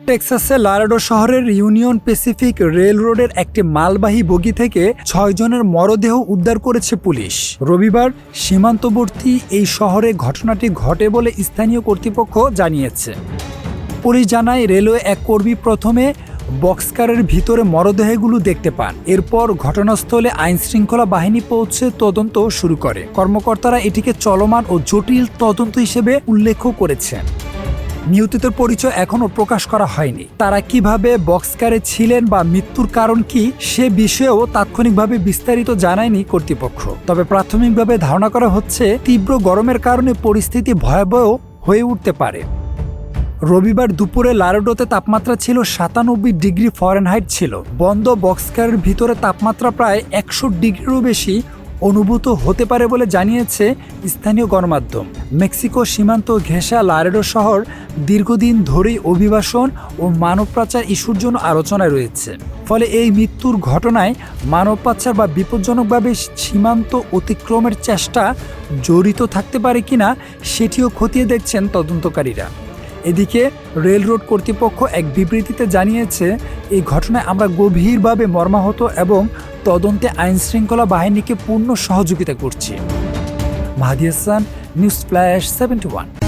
টেক্সাসের Laredo শহরের union Pacific রেলরোডের একটি মালবাহী বগি থেকে 6 জনের মরদেহ উদ্ধার করেছে পুলিশ। রবিবার সীমান্তবর্তী এই শহরে ঘটনাটি ঘটে বলে স্থানীয় কর্তৃপক্ষ জানিয়েছে। পুলিশ জানায় রেলওয়ে এক কর্মী প্রথমে বক্সকারের ভিতরে মরদেহগুলো দেখতে পান। এরপর ঘটনাস্থলে আইনশৃঙ্খলা বাহিনী পৌঁছে তদন্ত শুরু করে। কর্মকর্তারা এটিকে চলমান ও জটিল তদন্ত হিসেবে উল্লেখ করেছেন। নিহতদের পরিচয় এখনও প্রকাশ করা হয়নি। তারা কিভাবে বক্সকারে ছিলেন বা মৃত্যুর কারণ কি সে বিষয়েও তাৎক্ষণিকভাবে বিস্তারিত জানায়নি কর্তৃপক্ষ। তবে প্রাথমিকভাবে ধারণা করা হচ্ছে তীব্র গরমের কারণে পরিস্থিতি ভয়াবহ হয়ে উঠতে পারে। রবিবার দুপুরে লারেডোতে তাপমাত্রা ছিল 97 ডিগ্রি ফারেনহাইট ছিল। বন্ধ বক্সকারের ভিতরে তাপমাত্রা প্রায় 100 ডিগ্রিরও বেশি অনুভূত হতে পারে বলে জানিয়েছে স্থানীয় গণমাধ্যম। মেক্সিকো সীমান্ত ঘেঁষা লারেডো শহর দীর্ঘদিন ধরেই অভিবাসন ও মানব পাচার ইস্যুর জন্য আলোচনায় রয়েছে। ফলে এই মৃত্যুর ঘটনায় মানব পাচার বা বিপজ্জনকভাবে সীমান্ত অতিক্রমের চেষ্টা জড়িত থাকতে পারে কিনা সেটিও খতিয়ে দেখছেন তদন্তকারীরা। এদিকে রেলরোড কর্তৃপক্ষ এক বিবৃতিতে জানিয়েছে, এই ঘটনায় আমরা গভীরভাবে মর্মাহত এবং তদন্তে আইনশৃঙ্খলা বাহিনীকে পূর্ণ সহযোগিতা করছি। মাহদী হাসান, নিউজ ফ্ল্যাশ 71।